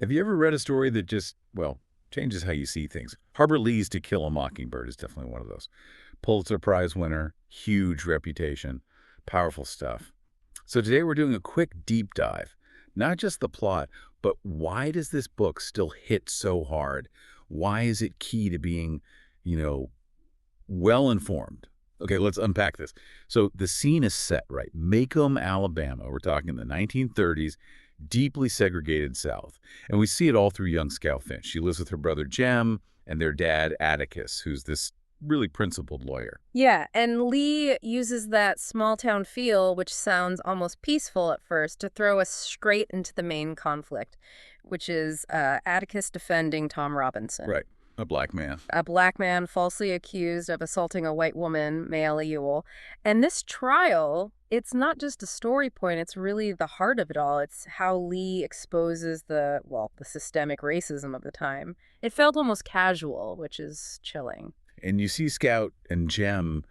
Have you ever read a story that just, well, changes how you see things? Harbor Lee's To Kill a Mockingbird is definitely one of those. Pulitzer Prize winner, huge reputation, powerful stuff. So today we're doing a quick deep dive. Not just the plot, but why does this book still hit so hard? Why is it key to being, you know, well informed? Okay, let's unpack this. So the scene is set, right? Macomb, Alabama. We're talking the 1930s, deeply segregated South. And we see it all through young Scout Finch. She lives with her brother Jem and their dad Atticus, who's this really principled lawyer. Yeah, and Lee uses that small town feel, which sounds almost peaceful at first, to throw us straight into the main conflict, which is Atticus defending Tom Robinson. Right. A black man. A black man falsely accused of assaulting a white woman, Mayella Ewell. And this trial, it's not just a story point, it's really the heart of it all. It's how Lee exposes the systemic racism of the time. It felt almost casual, which is chilling. And you see Scout and Jem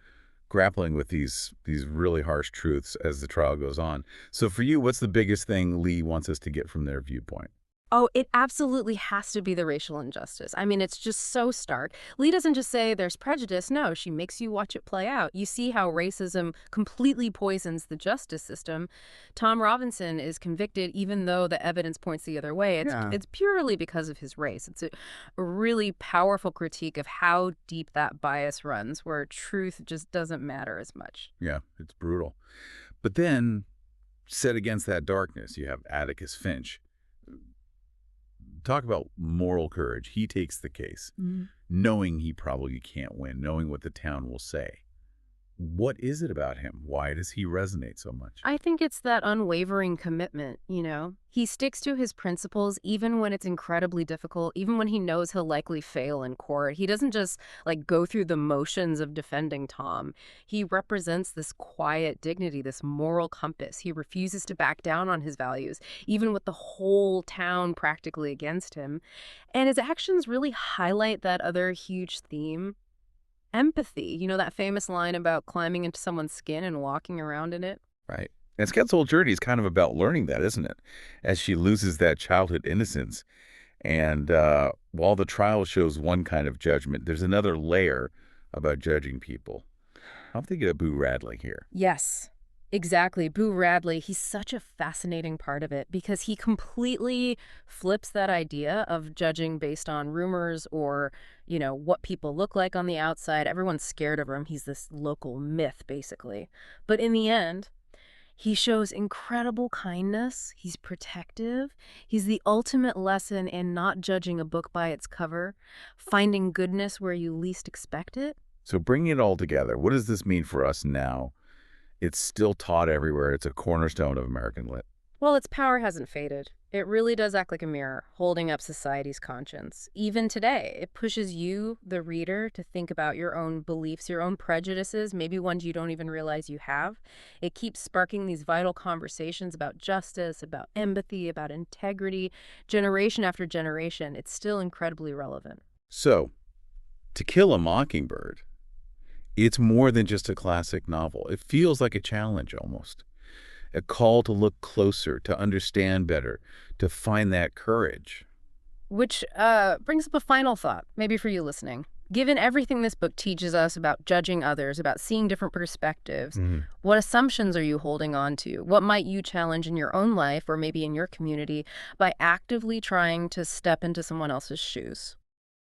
grappling with these really harsh truths as the trial goes on. So for you, what's the biggest thing Lee wants us to get from their viewpoint? Oh, it absolutely has to be the racial injustice. I mean, it's just so stark. Lee doesn't just say there's prejudice. No, she makes you watch it play out. You see how racism completely poisons the justice system. Tom Robinson is convicted even though the evidence points the other way. Yeah. It's purely because of his race. It's a really powerful critique of how deep that bias runs, where truth just doesn't matter as much. Yeah, it's brutal. But then, set against that darkness, you have Atticus Finch. Talk about moral courage. He takes the case, knowing he probably can't win, knowing what the town will say. What is it about him? Why does he resonate so much? I think it's that unwavering commitment, you know? He sticks to his principles even when it's incredibly difficult, even when he knows he'll likely fail in court. He doesn't just, go through the motions of defending Tom. He represents this quiet dignity, this moral compass. He refuses to back down on his values, even with the whole town practically against him. And his actions really highlight that other huge theme. Empathy. You know that famous line about climbing into someone's skin and walking around in it? Right. And Scout's whole journey is kind of about learning that, isn't it? As she loses that childhood innocence. And while the trial shows one kind of judgment, there's another layer about judging people. I'm thinking of Boo Radley here. Yes, exactly. Boo Radley, he's such a fascinating part of it because he completely flips that idea of judging based on rumors or, what people look like on the outside. Everyone's scared of him. He's this local myth, basically. But in the end, he shows incredible kindness. He's protective. He's the ultimate lesson in not judging a book by its cover, finding goodness where you least expect it. So bringing it all together, what does this mean for us now? It's still taught everywhere. It's a cornerstone of American lit. Well, its power hasn't faded. It really does act like a mirror, holding up society's conscience. Even today, it pushes you, the reader, to think about your own beliefs, your own prejudices, maybe ones you don't even realize you have. It keeps sparking these vital conversations about justice, about empathy, about integrity, generation after generation. It's still incredibly relevant. So, To Kill a Mockingbird, it's more than just a classic novel. It feels like a challenge almost. A call to look closer, to understand better, to find that courage. Which brings up a final thought, maybe for you listening. Given everything this book teaches us about judging others, about seeing different perspectives, what assumptions are you holding on to? What might you challenge in your own life or maybe in your community by actively trying to step into someone else's shoes?